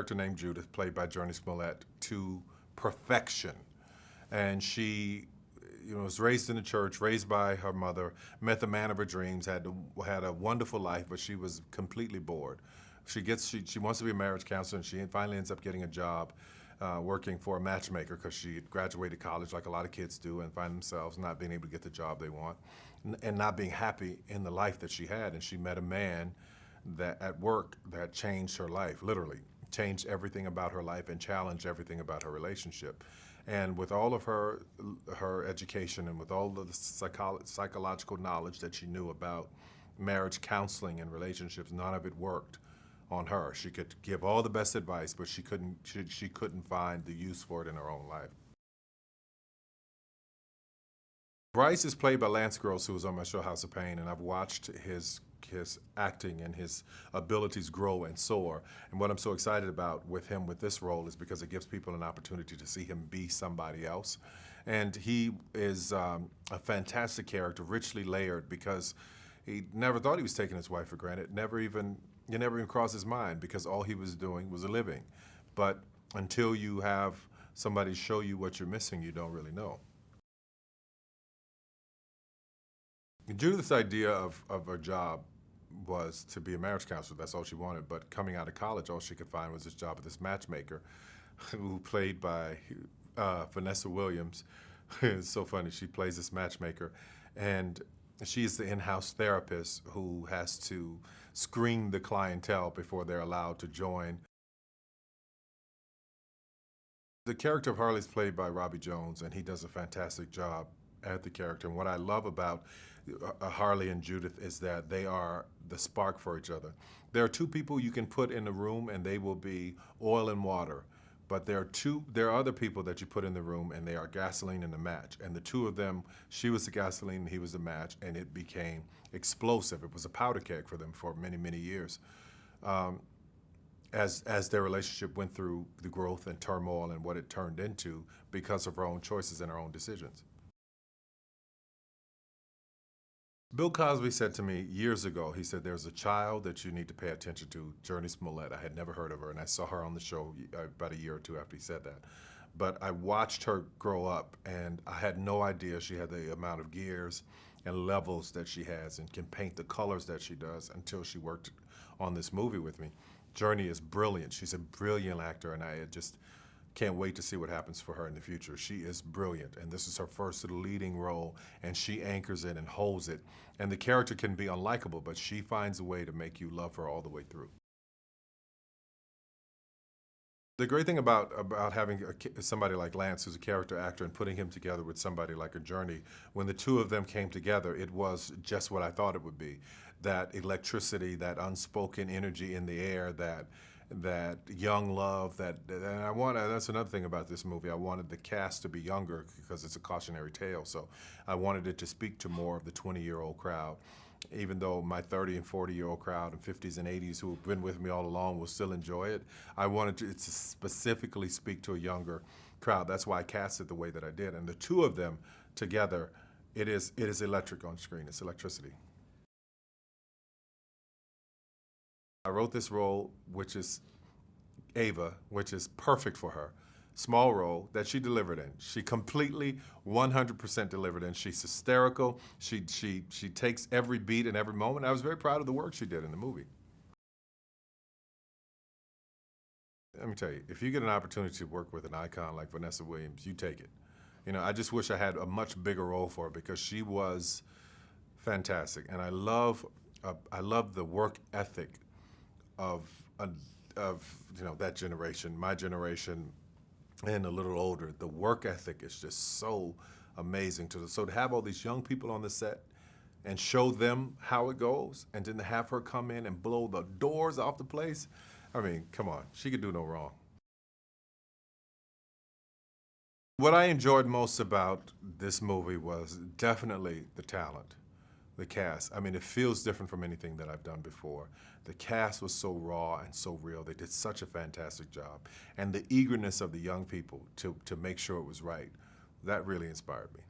character named Judith, played by Jurnee Smollett, to perfection. And she, was raised in the church, raised by her mother, met the man of her dreams, had a wonderful life, but she was completely bored. She wants to be a marriage counselor, and she finally ends up getting a job working for a matchmaker because she had graduated college like a lot of kids do and find themselves not being able to get the job they want and not being happy in the life that she had. And she met a man that at work that changed her life, literally changed everything about her life and challenged everything about her relationship. And with all of her education and with all of the psychological knowledge that she knew about marriage counseling and relationships, none of it worked on her. She could give all the best advice, but she couldn't find the use for it in her own life. Brice is played by Lance Gross, who was on my show House of Pain, and I've watched his acting and his abilities grow and soar. And what I'm so excited about with him with this role is because it gives people an opportunity to see him be somebody else. And he is a fantastic character, richly layered, because he never thought he was taking his wife for granted. It never even crossed his mind, because all he was doing was a living. But until you have somebody show you what you're missing, you don't really know. Judith's idea of her job was to be a marriage counselor. That's all she wanted. But coming out of college, all she could find was this job with this matchmaker, who played by Vanessa Williams. It's so funny. She plays this matchmaker, and she's the in-house therapist who has to screen the clientele before they're allowed to join. The character of Harley is played by Robbie Jones, and he does a fantastic job at the character. And what I love about Harley and Judith is that they are the spark for each other. There are two people you can put in the room and they will be oil and water, but there are other people that you put in the room and they are gasoline and a match. And the two of them, she was the gasoline and he was the match, and it became explosive. It was a powder keg for them for many, many years. As their relationship went through the growth and turmoil and what it turned into because of her own choices and her own decisions. Bill Cosby said to me years ago, he said, there's a child that you need to pay attention to, Jurnee Smollett. I had never heard of her, and I saw her on the show about a year or two after he said that. But I watched her grow up, and I had no idea she had the amount of gears and levels that she has and can paint the colors that she does until she worked on this movie with me. Jurnee is brilliant. She's a brilliant actor, and I just can't wait to see what happens for her in the future. She is brilliant, and this is her first leading role, and she anchors it and holds it. And the character can be unlikable, but she finds a way to make you love her all the way through. The great thing about having somebody like Lance, who's a character actor, and putting him together with somebody like a Jurnee, when the two of them came together, it was just what I thought it would be. That electricity, that unspoken energy in the air, that young love, that's another thing about this movie. I wanted the cast to be younger because it's a cautionary tale, so I wanted it to speak to more of the 20-year-old crowd. Even though my 30 and 40-year-old crowd and 50s and 80s who have been with me all along will still enjoy it, I wanted it to specifically speak to a younger crowd. That's why I cast it the way that I did. And the two of them together, it is electric on screen. It's electricity. I wrote this role, which is Ava, which is perfect for her. Small role that she delivered in. She completely, 100% delivered in. She's hysterical. She takes every beat and every moment. I was very proud of the work she did in the movie. Let me tell you, if you get an opportunity to work with an icon like Vanessa Williams, you take it. I just wish I had a much bigger role for her because she was fantastic. And I love the work ethic of that generation, my generation, and a little older. The work ethic is just so amazing. So to have all these young people on the set and show them how it goes, and then to have her come in and blow the doors off the place, I mean, come on, she could do no wrong. What I enjoyed most about this movie was definitely the talent. The cast. I mean, it feels different from anything that I've done before. The cast was so raw and so real. They did such a fantastic job. And the eagerness of the young people to make sure it was right, that really inspired me.